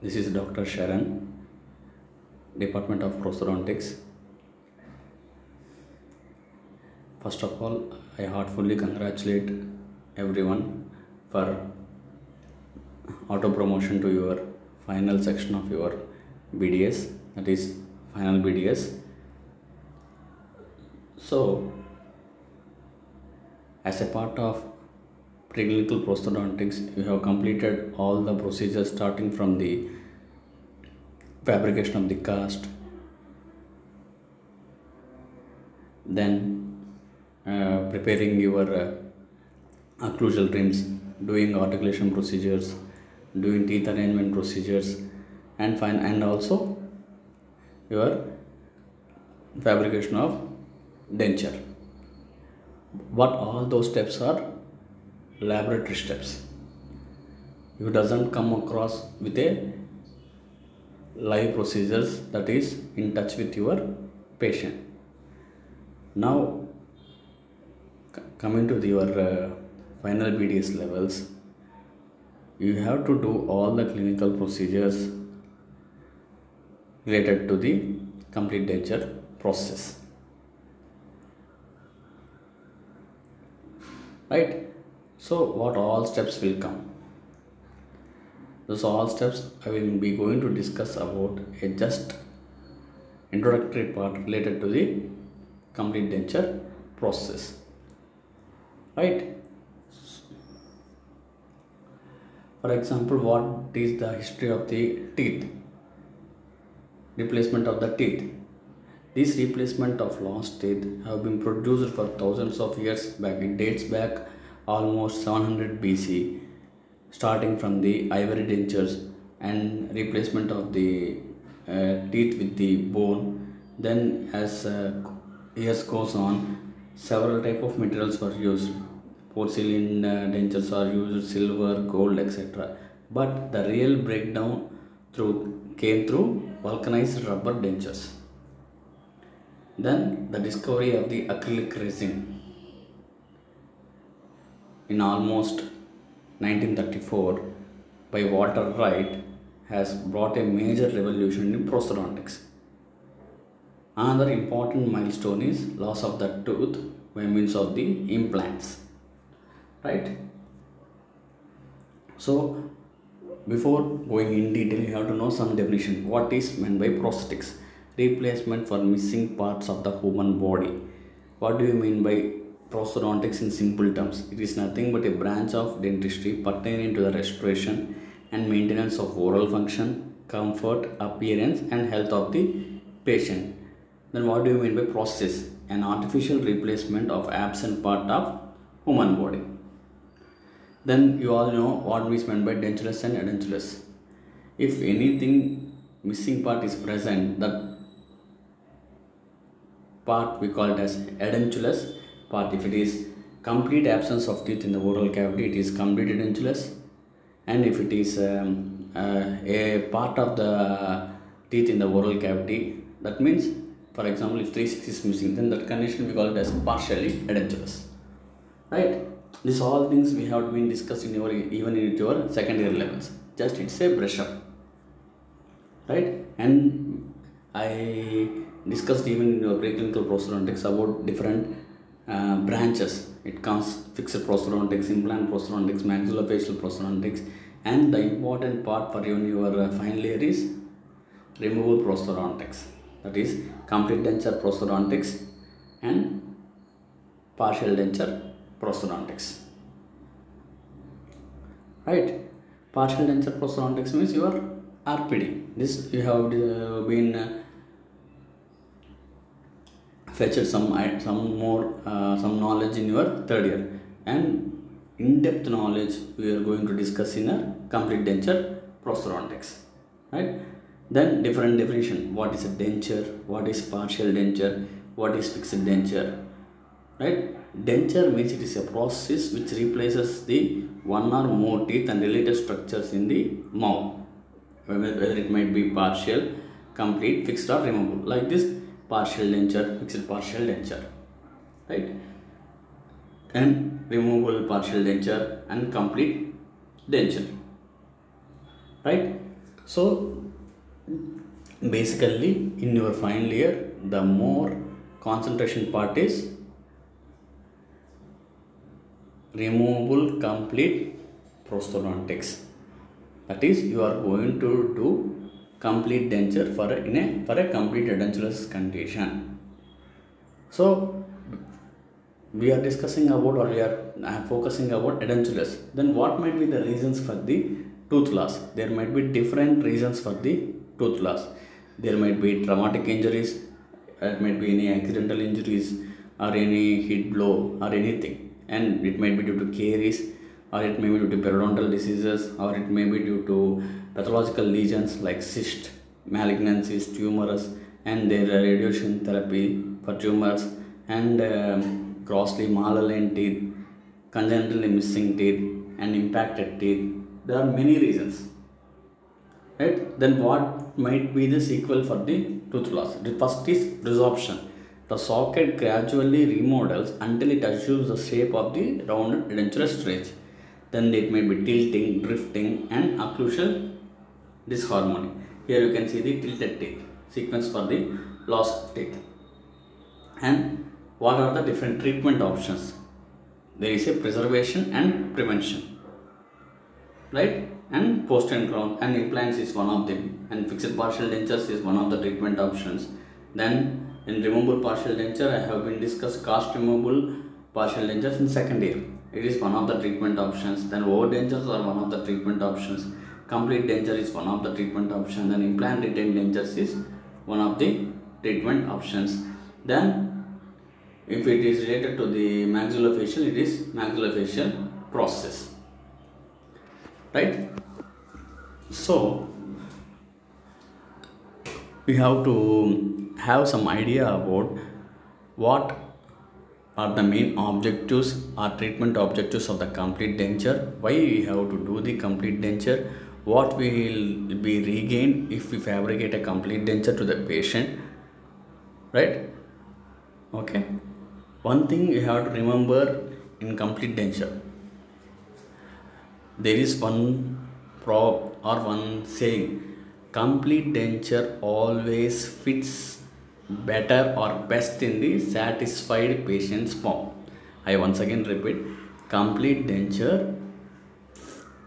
This is Dr. Sharan, Department of Prosthodontics. First of all, I heartfully congratulate everyone for auto promotion to your final section of your BDS, that is final BDS. So, as a part of preclinical prosthodontics, you have completed all the procedures starting from the fabrication of the cast, then preparing your occlusal rims, doing articulation procedures, doing teeth arrangement procedures, and also your fabrication of denture. What all those steps are laboratory steps. You doesn't come across with a live procedures that is in touch with your patient. Now coming to your final BDS levels, you have to do all the clinical procedures related to the complete denture process, right? So what all steps will come? Those all steps I will be going to discuss about a just introductory part related to the complete denture process, right? For example, what is the history of the teeth? Replacement of the teeth. This replacement of lost teeth have been produced for thousands of years back. It dates back almost 700 BC, starting from the ivory dentures and replacement of the teeth with the bone. Then as years goes on, several type of materials were used. Porcelain dentures are used, silver, gold, etc. But the real breakdown came through vulcanized rubber dentures. Then the discovery of the acrylic resin in almost 1934 by Walter Wright has brought a major revolution in prosthodontics. Another important milestone is loss of the tooth by means of the implants, right? So before going in detail, you have to know some definition. What is meant by prosthetics? Replacement for missing parts of the human body. What do you mean by prosthodontics in simple terms? It is nothing but a branch of dentistry pertaining to the restoration and maintenance of oral function, comfort, appearance and health of the patient. Then what do you mean by prosthesis? An artificial replacement of absent part of human body. Then you all know what is meant by dentulous and edentulous. If anything missing part is present, that part we call it as edentulous part. If it is complete absence of teeth in the oral cavity, it is complete edentulous. And if it is a part of the teeth in the oral cavity, that means, for example, if 3/6 is missing, then that condition we call it as partially edentulous, right? These all things we have been discussed in your even in your second year levels. Just it's a brush up, right? And I discussed even in your preclinical prosthodontics about different branches. It comes fixed prosthodontics, implant prosthodontics, maxillofacial prosthodontics, and the important part for you in your final year is removable prosthodontics. That is complete denture prosthodontics and partial denture prosthodontics, right? Partial denture prosthodontics means your RPD. This you have been fetched some knowledge in your third year, and in-depth knowledge we are going to discuss in a complete denture prosthodontics, right? Then different definition. What is a denture? What is partial denture? What is fixed denture? Right? Denture means it is a process which replaces the one or more teeth and related structures in the mouth, whether it might be partial, complete, fixed or removable. Like this, partial denture, fixed partial denture, right? And removable partial denture and complete denture, right? So basically in your final year, the more concentration part is removable complete prosthodontics. That is, you are going to do complete denture for a complete edentulous condition. So we are discussing about, or we are focusing about edentulous. Then what might be the reasons for the tooth loss? There might be different reasons for the tooth loss. There might be traumatic injuries, it might be any accidental injuries, or any heat blow, or anything, and it might be due to caries, or it may be due to periodontal diseases, or it may be due to pathological lesions like cyst, malignancies, tumors, and there are radiation therapy for tumors, and grossly malaligned teeth, congenitally missing teeth, and impacted teeth. There are many reasons, right? Then what might be the sequel for the tooth loss? The first is resorption. The socket gradually remodels until it assumes the shape of the rounded edentulous ridge. Then it may be tilting, drifting, and occlusal disharmony. Here you can see the tilted teeth sequence for the lost teeth. And what are the different treatment options? There is a preservation and prevention, right? And post and crown and implants is one of them, and fixed partial dentures is one of the treatment options. Then in removable partial denture, I have been discussed cast removable partial dentures in second year. It is one of the treatment options. Then over dentures are one of the treatment options. Complete denture is one of the treatment options. Then implant retained dentures is one of the treatment options. Then if it is related to the maxillofacial, it is maxillofacial process, right? So we have to have some idea about what are the main objectives or treatment objectives of the complete denture, why we have to do the complete denture, what will be regained if we fabricate a complete denture to the patient, right? Okay, one thing you have to remember in complete denture, there is one prop or one saying, complete denture always fits better or best in the satisfied patient's mouth. I once again repeat, complete denture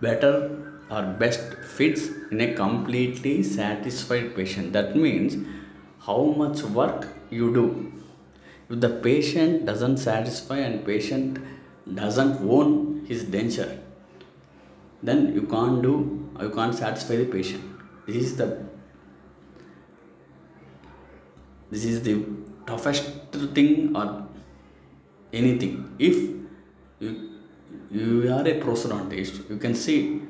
better or best fits in a completely satisfied patient. That means how much work you do. If the patient doesn't satisfy and patient doesn't own his denture, then you can't satisfy the patient. This is the toughest thing or anything. If you are a prosthodontist, you can see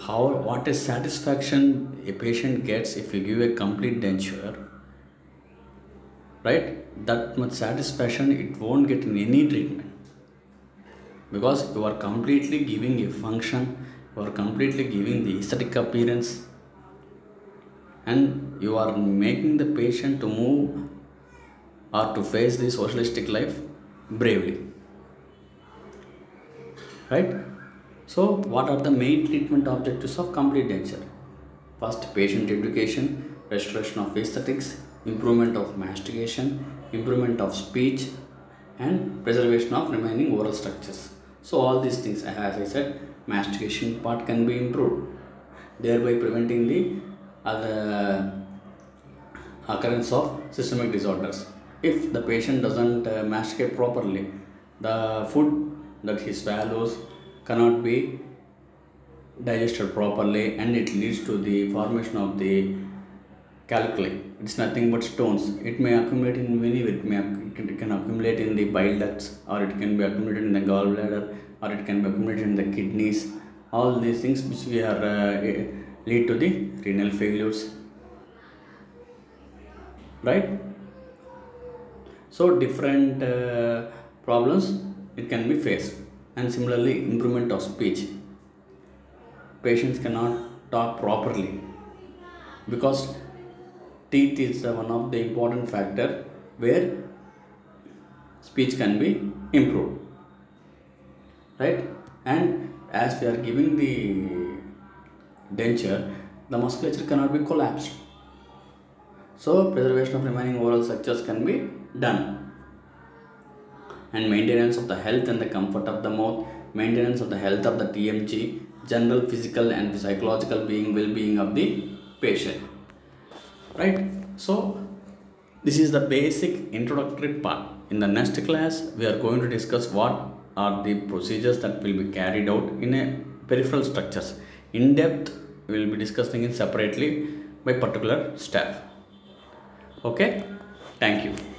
what a satisfaction a patient gets if you give a complete denture, right? That much satisfaction it won't get in any treatment, because you are completely giving a function, you are completely giving the aesthetic appearance, and you are making the patient to move or to face the socialistic life bravely, right? So what are the main treatment objectives of complete denture? First, patient education, restoration of aesthetics, improvement of mastication, improvement of speech, and preservation of remaining oral structures. So all these things, as I said, mastication part can be improved, thereby preventing the occurrence of systemic disorders. If the patient doesn't masticate properly, the food that he swallows cannot be digested properly, and it leads to the formation of the calculi. It's nothing but stones. It may accumulate in many ways. It can accumulate in the bile ducts, or it can be accumulated in the gallbladder, or it can be accumulated in the kidneys. All these things which we are lead to the renal failures, right? So different problems it can be faced. And similarly, improvement of speech. Patients cannot talk properly because teeth is one of the important factor where speech can be improved, right? And as we are giving the denture, the musculature cannot be collapsed. So preservation of remaining oral structures can be done. And maintenance of the health and the comfort of the mouth, maintenance of the health of the TMG, general physical and psychological well-being of the patient. Right? So this is the basic introductory part. In the next class, we are going to discuss what are the procedures that will be carried out in a peripheral structures. In depth, we will be discussing it separately by particular staff. Okay, thank you.